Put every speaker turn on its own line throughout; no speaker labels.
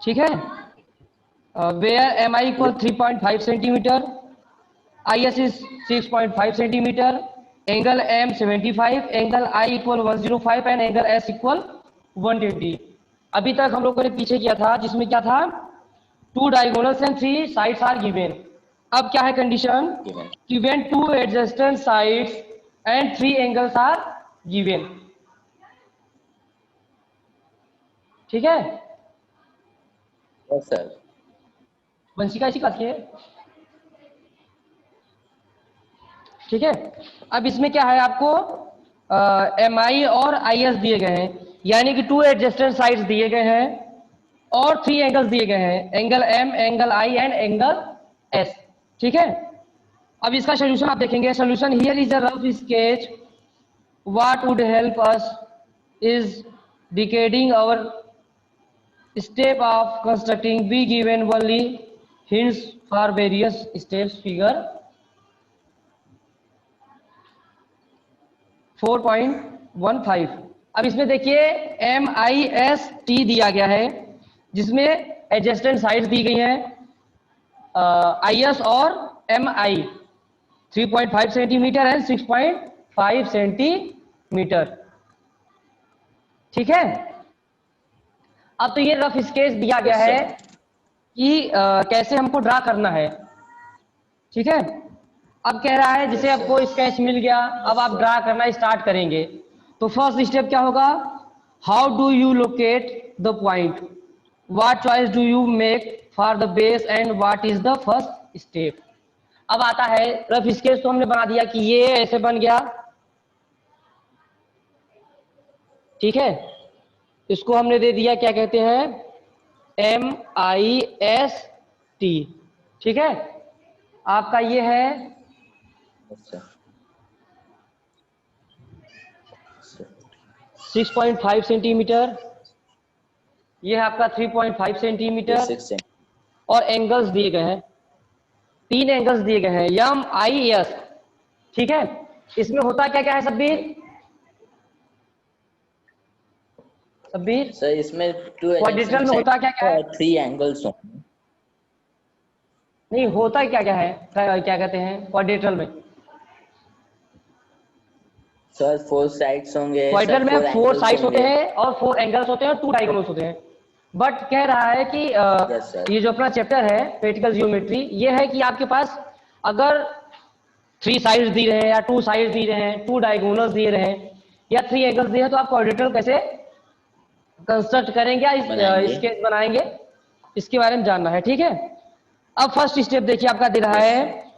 ठीक है। Where M I equal 3.5 centimetre, I S is 6.5 centimetre, angle M 75, angle I equal 105 and angle S equal 120। अभी तक हम लोगों ने पीछे किया था जिसमें क्या था, 2 diagonals and 3 sides are given. अब क्या है condition, given 2 adjacent sides and 3 angles are given. ठीक है
यस सर।
वंशिका इसी बात की है। ठीक है, अब इसमें क्या है, आपको एम आई और आई एस दिए गए हैं, यानी कि 2 एडजेसेंट साइड्स दिए गए हैं और 3 एंगल्स दिए गए हैं, angle M, angle I and angle S. ठीक है, अब इसका सोल्यूशन आप देखेंगे। Solution here is a rough sketch, what would help us is deciding our step of constructing, be given only hints for various steps, figure 4.15। अब इसमें देखिए M I S T दिया गया है जिसमें एडजेस्टेंट साइड्स दी गई हैं आई एस और M I 3.5 centimetre and 6.5 centimetre. ठीक है, अब तो ये रफ स्केच दिया गया है कि कैसे हमको ड्रा करना है। ठीक है, अब कह रहा है जैसे आपको स्केच मिल गया, अब आप ड्रा करना स्टार्ट करेंगे। तो फर्स्ट स्टेप क्या होगा, how do you locate the point, what choice do you make for the base and what is the first step. अब आता है रफ स्केच, तो हमने बना दिया कि ये ऐसे बन गया। ठीक है, इसको हमने दे दिया क्या कहते हैं, एम आई एस टी। ठीक है, आपका ये है 6.5 सेंटीमीटर, ये है आपका 3.5 सेंटीमीटर और एंगल्स दिए गए हैं, 3 एंगल्स दिए गए हैं एम आई एस। ठीक है, इसमें होता क्या क्या है सब्बीर, सब्बीर
सर इसमें 2
क्वाड्रेटरल में होता क्या क्या है,
3 एंगल्स होंगे।
नहीं होता क्या क्या है, क्या कहते हैं क्वाड्रेटरल में,
सर 4 साइड्स होंगे,
क्वाड्रेटरल में 4 साइड्स होते हैं और 4 एंगल्स होते हैं और 2 डायगोनल्स होते हैं। बट कह रहा है कि ये जो अपना चैप्टर है प्रैक्टिकल जियोमेट्री, ये है कि आपके पास अगर 3 साइड्स दिए रहे हैं या 2 साइड्स दिए रहे हैं, 2 डायगोनल्स दिए रहे हैं या 3 एंगल्स दिए हैं, तो आप क्वाड्रेटरल कैसे कंस्ट्रक्ट करेंगे या स्केच बनाएंगे, इसके बारे में जानना है। ठीक है, अब फर्स्ट स्टेप देखिए आपका दे रहा है,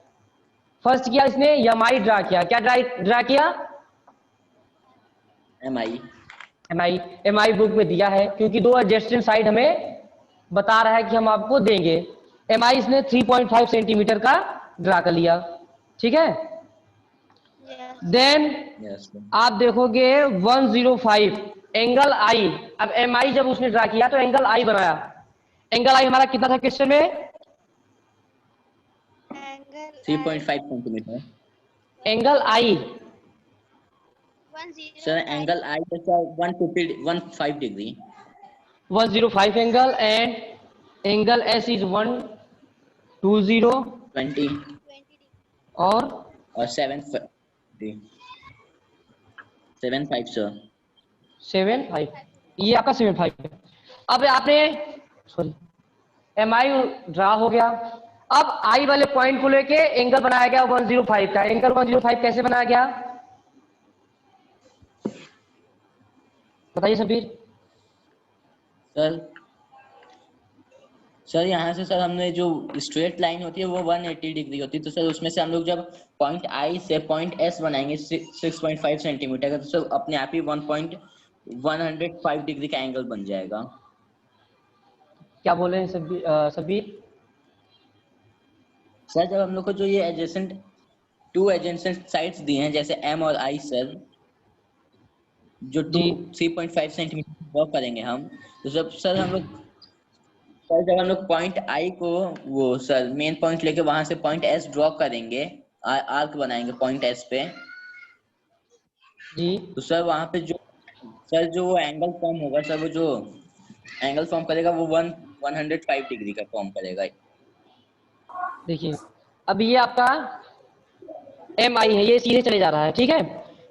फर्स्ट किया इसने एम आई ड्रा किया, क्या ड्रा किया,
एम आई
बुक में दिया है क्योंकि 2 एडजेसेंट साइड हमें बता रहा है कि हम आपको देंगे। एम आई इसने 3.5 सेंटीमीटर का ड्रा कर लिया। ठीक है, देन आप देखोगे 105 एंगल आई। अब एम आई जब उसने ड्रा किया तो एंगल आई बनाया, एंगल आई हमारा कितना था क्वेश्चन में,
3.5 centimetre.
Angle I
sir angle I is 115 degree,
105 angle and angle S is 120
20
और
75 सर
75, ये आपका 75 है। अब आपने सॉरी एम आई ड्रा हो गया, अब आई वाले पॉइंट को लेके एंगल बनाया गया 105 का। एंगल 105 कैसे बनाया गया बताइए समीर।
सर यहाँ से सर हमने जो स्ट्रेट लाइन होती है वो 180 डिग्री होती है, तो सर उसमें से हम लोग जब पॉइंट आई से पॉइंट एस बनाएंगे 6.5 सेंटीमीटर का, तो सर अपने आप ही 1.105 डिग्री का एंगल बन जाएगा।
क्या बोले हैं समीर?
सर जब हम लोग को जो ये एडजेसेंट 2 एडजेसेंट साइड्स दिए हैं जैसे एम और आई सर, जो 3.5 सेंटीमीटर ड्रॉ करेंगे हम, तो जब सर हम लोग जब हम लोग पॉइंट आई को वो सर मेन पॉइंट लेके वहां से पॉइंट एस ड्रॉ करेंगे, आर्क बनाएंगे पॉइंट एस पे
जी,
तो सर वहां पे जो वो एंगल फॉर्म होगा सर, वो जो एंगल फॉर्म करेगा वो 105 डिग्री का फॉर्म करेगा।
देखिए अब ये आपका एम आई है, ये सीधे चले जा रहा है, ठीक है।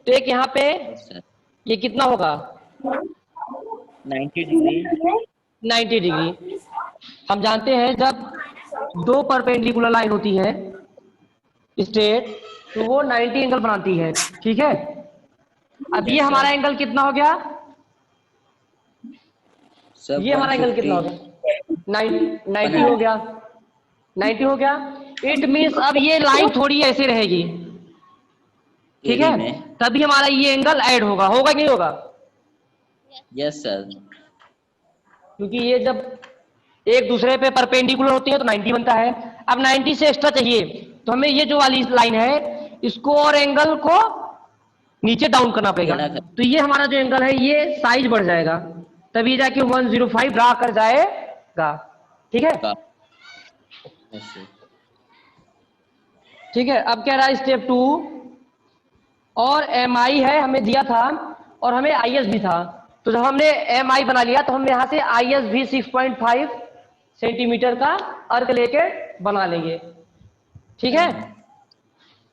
तो एक यहाँ पे
यस सर।
ये कितना होगा,
90 डिग्री।
90 डिग्री। हम जानते हैं जब दो परपेंडिकुलर लाइन होती है स्ट्रेट तो वो 90 एंगल बनाती है, ठीक है। अब ये
यस
हमारा
सर।
एंगल कितना हो गया,
सब
ये हमारा एंगल
150
कितना हो गया, 90 हो गया, 90 हो गया। इट मीन्स अब ये लाइन थोड़ी ऐसे रहेगी, ठीक
एडी
है।
में।
तभी हमारा ये एंगल ऐड होगा, होगा कि नहीं होगा,
यस सर।
क्योंकि ये जब एक दूसरे पे परपेंडिकुलर होती है तो 90 बनता है। अब 90 से एक्स्ट्रा चाहिए तो हमें ये जो वाली लाइन है इसको और एंगल को नीचे डाउन करना पड़ेगा।
टेढ़ा
तो ये हमारा जो एंगल है ये साइज बढ़ जाएगा, तभी जाके 105 ड्रा कर जाएगा, ठीक है।
करेगा। Yes sir.
ठीक है, अब कह रहा है स्टेप 2 और एम आई है हमें दिया था और हमें आई एस भी था। तो जब हमने एम आई बना लिया तो हम यहाँ से आई एस भी 6.5 सेंटीमीटर का अर्क लेके बना लेंगे, ठीक है।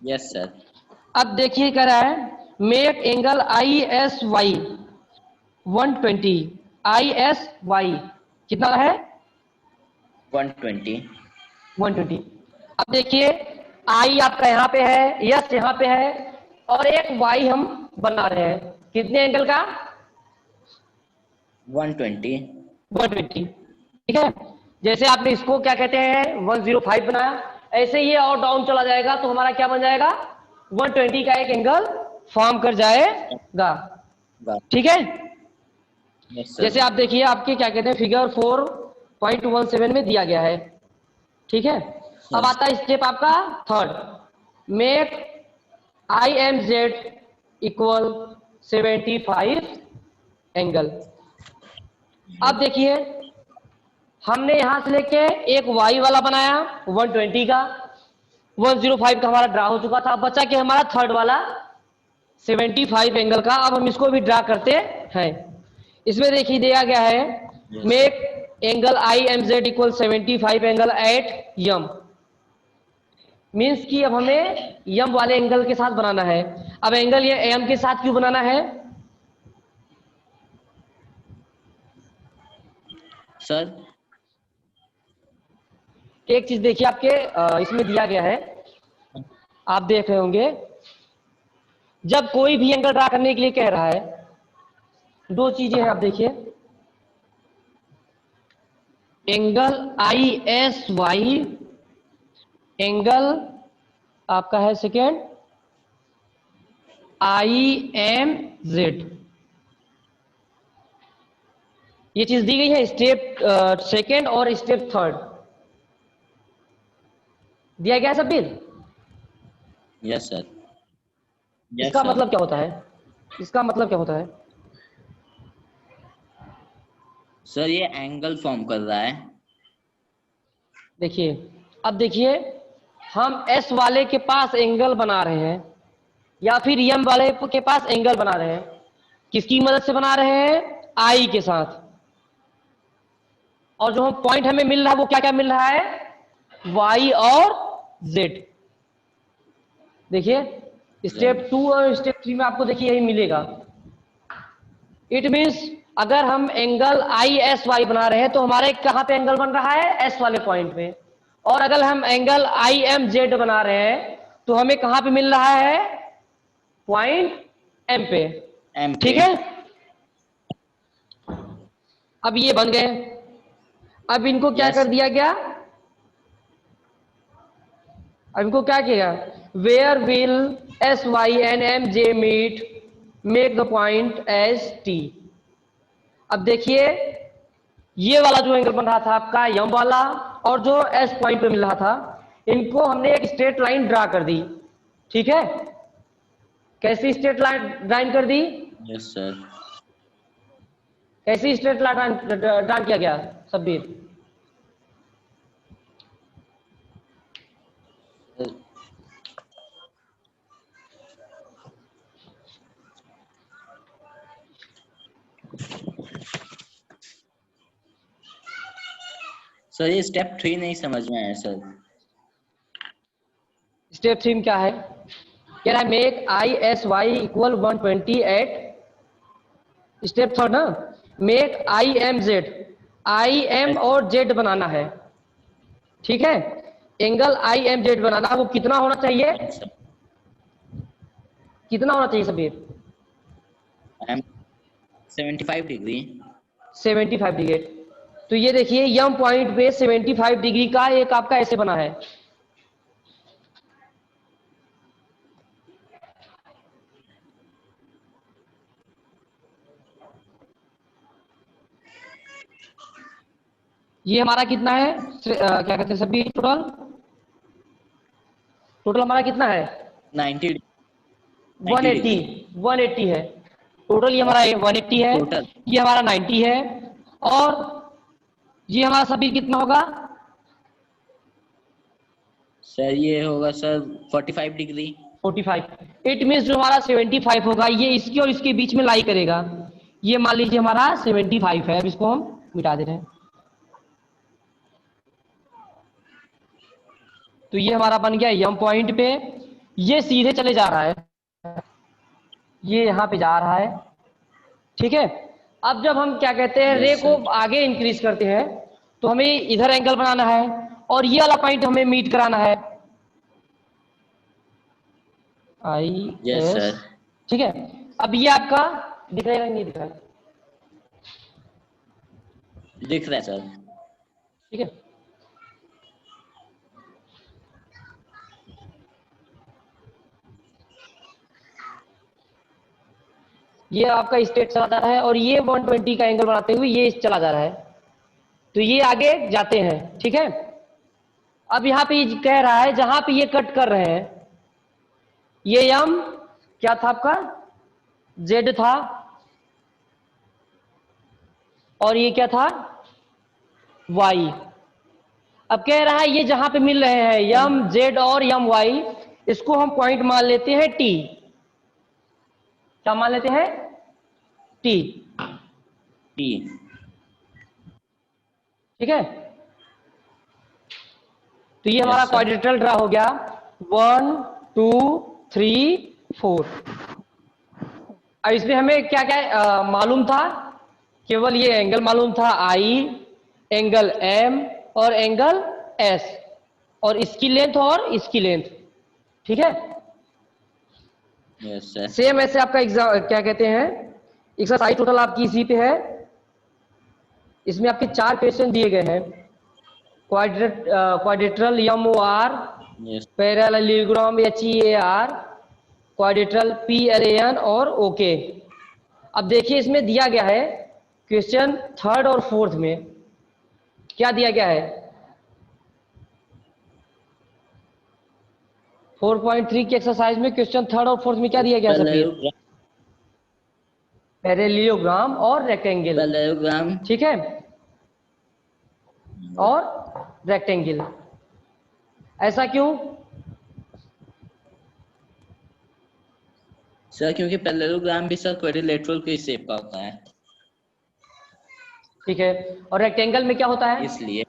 Yes sir.
अब देखिए कह रहा है make angle I S Y 120, I S Y कितना है
120।
120। अब देखिए आई आपका यहाँ पे है, यस यहाँ पे है, और एक वाई हम बना रहे हैं कितने एंगल का
120।
120, ठीक है। जैसे आपने इसको क्या कहते हैं 105 बनाया, ऐसे ये और डाउन चला जाएगा तो हमारा क्या बन जाएगा 120 का एक एंगल फॉर्म कर जाएगा, ठीक है।
यस
जैसे
सर।
आप देखिए आपके क्या कहते हैं फिगर 4.17 में दिया गया है, ठीक है। अब
यस।
आता है स्टेप आपका third, make I M Z equal 75 angle. अब देखिए हमने यहां से लेके एक वाई वाला बनाया 120 का, 105 का हमारा ड्रा हो चुका था। अब बचा के हमारा थर्ड वाला 75 एंगल का। अब हम इसको भी ड्रा करते हैं। इसमें देखिए दिया गया है
yes sir.
Make angle I M Z equal 75 angle at M, means कि अब हमें यम वाले एंगल के साथ बनाना है। अब एंगल ये एम के साथ क्यों बनाना है,
सर।
एक चीज देखिए आपके इसमें दिया गया है, आप देख रहे होंगे जब कोई भी एंगल ड्रा करने के लिए कह रहा है दो चीजें हैं, आप देखिए angle I S Y, angle आपका है सेकेंड आई एम जेड, ये चीज दी गई है स्टेप सेकेंड और स्टेप थर्ड दिया गया है सब्बीर।
Yes sir. यस
इसका
सर।
मतलब क्या होता है, इसका मतलब क्या होता है,
सर ये एंगल फॉर्म कर रहा है।
देखिए अब देखिए हम एस वाले के पास एंगल बना रहे हैं या फिर यम वाले के पास एंगल बना रहे हैं, किसकी मदद से बना रहे हैं आई के साथ। और जो हम पॉइंट हमें मिल रहा है वो क्या क्या मिल रहा है वाई और जेड। देखिए
जेड।
स्टेप 2 और स्टेप 3 में आपको देखिए यही मिलेगा। इट मीन्स अगर हम एंगल आई एस वाई बना रहे हैं तो हमारे कहां पे एंगल बन रहा है एस वाले पॉइंट पे, और अगर हम एंगल आई एम जेड बना रहे हैं तो हमें कहां पे मिल रहा है पॉइंट एम पे,
एम
ठीक
पे।
है। अब ये बन गए, अब इनको क्या
यस।
कर दिया गया, अब इनको क्या किया where will S Y and M J meet make the point S T. अब देखिए ये वाला जो एंगल बन रहा था आपका यम वाला और जो एस पॉइंट पे मिल रहा था इनको हमने एक स्ट्रेट लाइन ड्रा कर दी, ठीक है। कैसी स्ट्रेट लाइन ड्राइंग कर दी,
यस सर।
कैसी स्ट्रेट लाइन ड्रा किया गया सब्बीर,
सर ये स्टेप 3 नहीं समझ में आया सर।
स्टेप 3 में क्या है? कह रहा है make I S Y equal 120 at step 3 ना, make I M Z, I M और जेड बनाना है, ठीक है। एंगल आई एम जेड बनाना, वो कितना होना चाहिए?
अच्छा,
कितना होना चाहिए सबीर?
75 डिग्री।
75 डिग्री। तो ये देखिए यम पॉइंट पे 75 डिग्री का एक आपका ऐसे बना है, ये हमारा कितना है? क्या कहते हैं सभी, टोटल टोटल हमारा कितना है?
90
180, 180 है टोटल, ये हमारा 180 है,
टोटल।
ये हमारा 90 है, और ये हमारा सभी कितना होगा?
सर ये होगा सर 45 डिग्री।
45। इट मीन्स जो हमारा 75 होगा ये इसके और इसके बीच में लाई करेगा। ये मान लीजिए हमारा 75 है, अब इसको हम मिटा दे रहे हैं। तो ये हमारा बन गया यम पॉइंट पे, ये सीधे चले जा रहा है, ये यहां पे जा रहा है, ठीक है। अब जब हम क्या कहते हैं रे
Yes,
को
sir.
आगे इंक्रीज करते हैं तो हमें इधर एंगल बनाना है और ये वाला पॉइंट हमें मीट कराना है, आई
Yes,
एस,
sir.
ठीक है। अब ये आपका दिख रहा है नहीं दिख रहा है?
दिख रहा है सर।
ठीक है, ये आपका स्ट्रेट चला जा रहा है और ये 120 का एंगल बनाते हुए ये चला जा रहा है, तो ये आगे जाते हैं, ठीक है। अब यहाँ पे ये कह रहा है जहां पे ये कट कर रहे हैं, ये यम क्या था आपका? जेड था, और ये क्या था? वाई। अब कह रहा है ये जहां पे मिल रहे हैं यम जेड और यम वाई, इसको हम पॉइंट मान लेते हैं टी। क्या मान लेते हैं? T,
T.
ठीक है। तो ये हमारा
Yes, sir.
क्वाड्रिलेटरल ड्रा हो गया, 1 2 3 4। अब इसमें हमें क्या क्या मालूम था? केवल ये एंगल मालूम था आई, एंगल एम और एंगल एस, और इसकी लेंथ और इसकी लेंथ, ठीक है।
Yes, sir.
सेम ऐसे आपका एग्जाम क्या कहते हैं एक्सरसाइज टोटल आपकी इसी पे है। इसमें आपके 4 क्वेश्चन दिए गए हैं, quadrilateral M O R,
Yes.
Parallelogram H E A R, quadrilateral P L A N और ओके। अब देखिए इसमें दिया गया है क्वेश्चन थर्ड और फोर्थ में क्या दिया गया है? 4.3 की एक्सरसाइज में क्वेश्चन थर्ड और फोर्थ में क्या दिया गया सभी? पैरेललोग्राम और रेक्टेंगल,
पैरेललोग्राम।
ठीक है, और रेक्टेंगल। ऐसा क्यों?
सर क्योंकि पैरेललोग्राम भी सर क्वाड्रिलेटरल के शेप का होता है,
ठीक है। और रेक्टेंगल में क्या होता है?
इसलिए।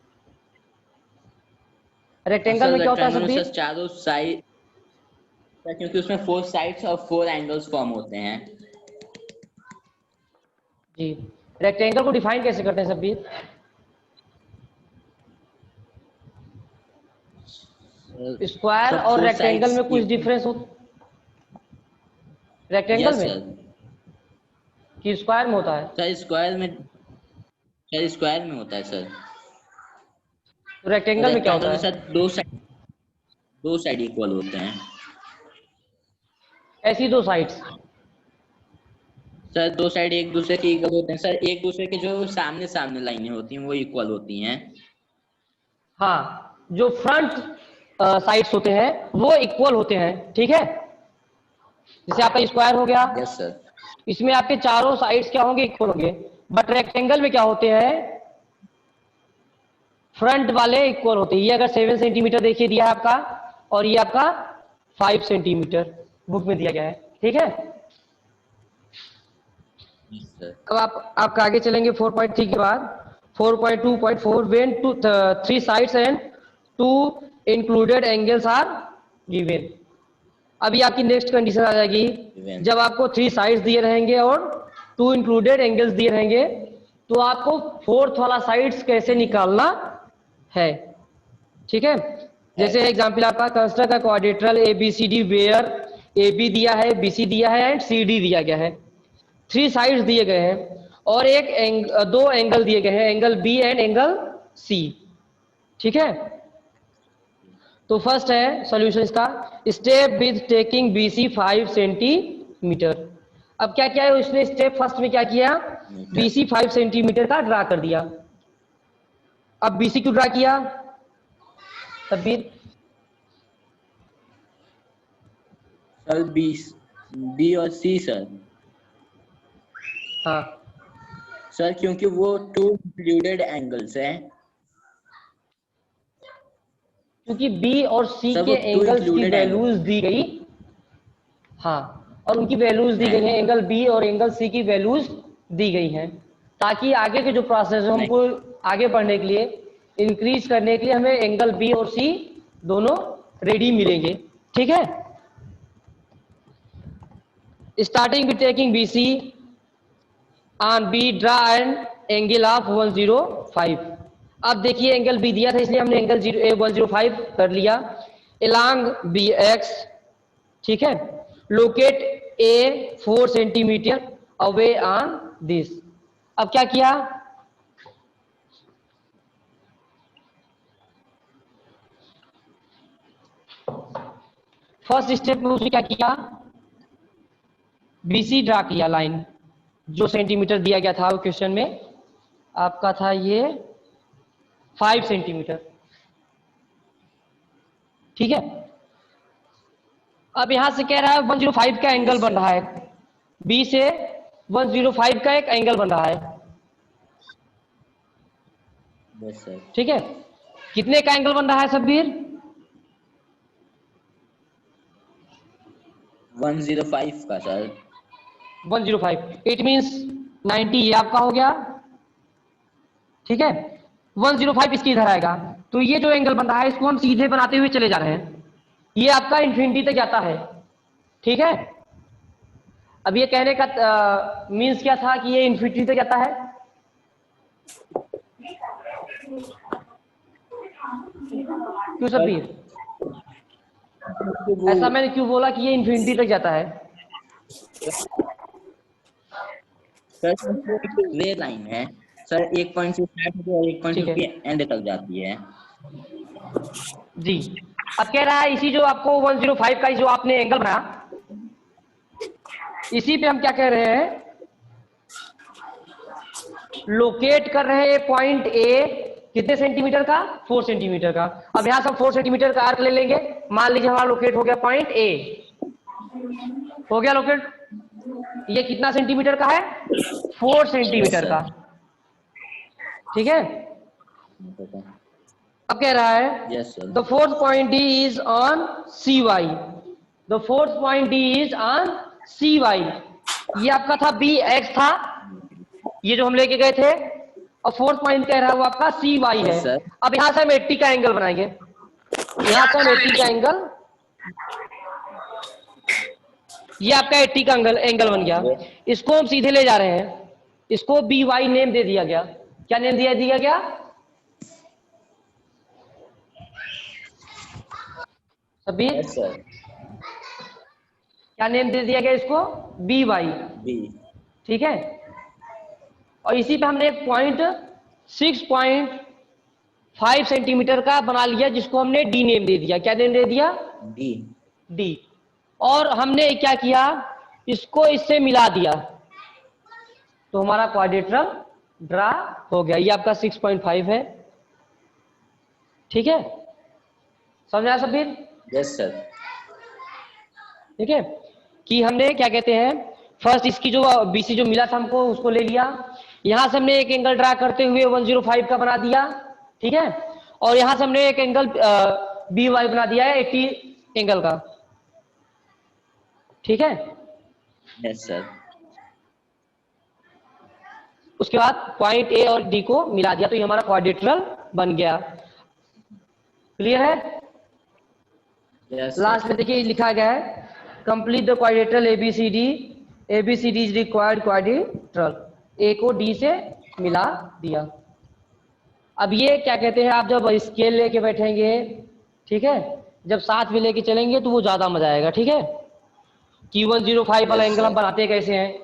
रेक्टेंगल में क्या होता है
रेक्टेंगल में
सभी?
सर चारों साइड, क्योंकि उसमें 4 साइड्स और 4 एंगल्स फॉर्म होते हैं।
जी, रेक्टेंगल को डिफाइन कैसे करते हैं सभी? स्क्वायर और रेक्टेंगल में कुछ डिफरेंस हो रेक्टेंगल में कि स्क्वायर में होता है?
सर स्क्वायर में होता है सर।
तो रेक्टेंगल में क्या होता
रेक्टेंगल में
है?
सर दो साइड इक्वल होते हैं।
ऐसी 2 साइड्स?
सर 2 साइड एक दूसरे के इक्वल होते हैं सर, एक दूसरे के जो सामने सामने लाइनें होती हैं वो इक्वल होती हैं।
हाँ, जो फ्रंट साइड्स होते हैं वो इक्वल होते हैं, ठीक है। जैसे आपका स्क्वायर हो गया,
यस सर।
इसमें आपके चारों साइड्स क्या होंगे? इक्वल होंगे। बट रेक्टेंगल में क्या होते हैं? फ्रंट वाले इक्वल होते हैं। ये अगर 7 सेंटीमीटर देखिए दिया है आपका, और ये आपका 5 सेंटीमीटर बुक में दिया गया है, ठीक है।
Yes sir.
अब आप आपका आगे चलेंगे 4.3 के बाद। 4.2.4 when two three sides and two included angles are given। अभी आपकी नेक्स्ट कंडीशन आ जाएगी,
Given।
जब आपको 3 साइड्स दिए रहेंगे और 2 इंक्लूडेड एंगल्स दिए रहेंगे, तो आपको फोर्थ वाला साइड्स कैसे निकालना है। ठीक है, जैसे एग्जांपल आपका कंस्ट्रक्ट का क्वाड्रिलेटरल एबीसीडी वेयर AB दिया है, BC दिया है एंड CD दिया गया है। 3 साइड्स दिए गए हैं और दो एंगल दिए गए हैं, angle B and angle C। ठीक है, तो फर्स्ट है सॉल्यूशन इसका, step with taking BC 5 centimetre. अब क्या किया है उसने, स्टेप फर्स्ट में क्या किया, BC 5 सेंटीमीटर का ड्रा कर दिया। अब BC क्यों ड्रा किया तब्बीर?
सर बी और सी सर।
हाँ
सर क्योंकि वो 2 इंक्लूडेड एंगल्स हैं।
क्योंकि B और C
सर
के
वो 2
एंगल्स की
इंक्लूडेड
वैल्यूज दी गई, हाँ, और उनकी वैल्यूज दी गई हैं, एंगल B और एंगल C की वैल्यूज दी गई हैं, ताकि आगे के जो प्रोसेस है हमको आगे बढ़ने के लिए, इंक्रीज करने के लिए हमें एंगल B और C दोनों रेडी मिलेंगे। ठीक है, starting with taking BC on B draw an angle of 105। अब देखिए एंगल B दिया था इसलिए हमने एंगल 105 कर लिया along BX। ठीक है, locate A 4 centimetre away on this. अब क्या किया, फर्स्ट स्टेप में उसने क्या किया, BC ड्रा किया लाइन, जो सेंटीमीटर दिया गया था वो क्वेश्चन में आपका था ये 5 सेंटीमीटर। ठीक है, अब यहां से कह रहा है 105 का एंगल बन रहा है, B से 105 का एक एंगल बन रहा है।
Yes sir.
ठीक है, कितने का एंगल बन रहा है सब्बीर?
105 का सर।
105, इट मींस 90, ये आपका हो गया। ठीक है, 105 इसकी इधर आएगा, तो ये जो एंगल बन रहा है इसको हम सीधे बनाते हुए चले जा रहे हैं, ये आपका इन्फिनिटी तक जाता है। ठीक है, अब ये कहने का मींस क्या था कि ये इन्फिनिटी तक जाता है। क्यों सब्बीर, ऐसा मैंने क्यों बोला कि ये इन्फिनिटी तक जाता है?
सर रे लाइन है सर, 1 पॉइंट से स्टार्ट होती है और 1 पॉइंट
ठीक है
से एंड तक जाती है।
जी, अब कह रहा है इसी जो आपको 105 का जो आपने एंगल बनाया, इसी पे हम क्या कह रहे हैं, लोकेट कर रहे हैं पॉइंट ए कितने सेंटीमीटर का, 4 सेंटीमीटर का। अब यहां से हम 4 सेंटीमीटर का आर्क ले लेंगे, मान लीजिए हमारा लोकेट हो गया पॉइंट ए, हो गया लोकेट, ये कितना सेंटीमीटर का है, 4 सेंटीमीटर का। ठीक है, अब कह रहा है the fourth point D is on C Y, the fourth point D is on C Y. ये आपका था बी एक्स था, ये जो हम लेके गए थे, और फोर्थ पॉइंट कह रहा है वो आपका सी वाई है। अब यहां से हम 80 का एंगल बनाएंगे, यहां से हम 80 का एंगल, ये आपका 80 का एंगल बन गया। इसको हम सीधे ले जा रहे हैं, इसको बी वाई नेम दे दिया गया। क्या नेम दिया गया? सब्बीर क्या नेम दे दिया गया इसको? B Y. ठीक है, और इसी पे हमने एक पॉइंट 6.5 सेंटीमीटर का बना लिया, जिसको हमने डी नेम दे दिया। क्या नेम दे दिया? डी। और हमने क्या किया, इसको इससे मिला दिया, तो हमारा क्वाड्रिलेटरल ड्रा हो गया। ये आपका 6.5 है। ठीक है, समझा सब्बीर?
Yes sir.
ठीक है, कि हमने क्या कहते हैं, फर्स्ट इसकी जो बीसी जो मिला था हमको उसको ले लिया, यहां से हमने एक एंगल ड्रा करते हुए 105 का बना दिया। ठीक है, और यहां से हमने एक एंगल बी वाई बना दिया है 80 एंगल का। ठीक है,
यस सर।
उसके बाद पॉइंट ए और डी को मिला दिया, तो ये हमारा क्वाड्रिलेटरल बन गया। क्लियर है?
यस
लास्ट में देखिए लिखा गया है complete the quadrilateral ABCD is required quadrilateral, A को डी से मिला दिया। अब ये क्या कहते हैं, आप जब स्केल लेके बैठेंगे, ठीक है, जब साथ में लेके चलेंगे तो वो ज्यादा मजा आएगा। ठीक है, कि 105 वाला
Yes,
एंगल हम
sir.
बनाते कैसे हैं,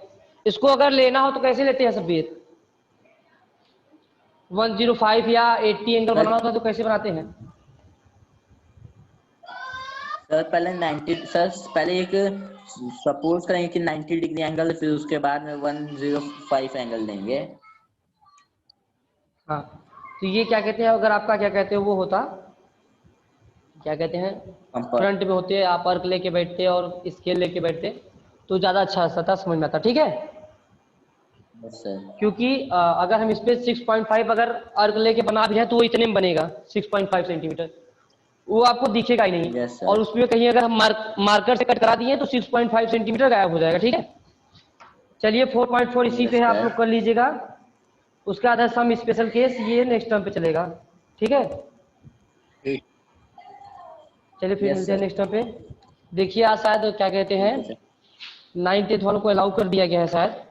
इसको अगर लेना हो तो कैसे लेते हैं सब्बीर? 105 या 80 एंगल
Sir.
बनाना होता है तो कैसे बनाते हैं?
सर पहले 90 सर पहले एक सपोज करेंगे कि 90 डिग्री एंगल, फिर उसके बाद में 105 एंगल लेंगे।
हाँ, तो ये क्या कहते हैं, अगर आपका क्या कहते हैं वो होता, क्या कहते हैं,
कंपास।
फ्रंट में होते, आप अर्क लेके बैठते और स्केल लेके बैठते तो ज्यादा अच्छा था, समझ में आता। ठीक है,
यस सर।
क्योंकि अगर हम इस पे 6.5 अगर अर्क लेके बना भी है तो वो इतने में बनेगा 6.5 सेंटीमीटर, वो आपको दिखेगा ही नहीं।
Yes, sir.
और उसमें कहीं अगर हम मार्कर से कट करा दिए तो 6.5 सेंटीमीटर गायब हो जाएगा। ठीक है, चलिए 4.4 इसी
Yes,
पे है, आप
sir.
लोग कर लीजिएगा। उसका आधा सम स्पेशल केस ये नेक्स्ट टर्म पे चलेगा। ठीक है,
ठीक।
चलिए फिर
Yes,
मिलते हैं
sir.
नेक्स्ट टर्म पे। देखिए आज शायद क्या कहते हैं
ठीक है सर।
9th 8th वालों को अलाउ कर दिया गया है शायद।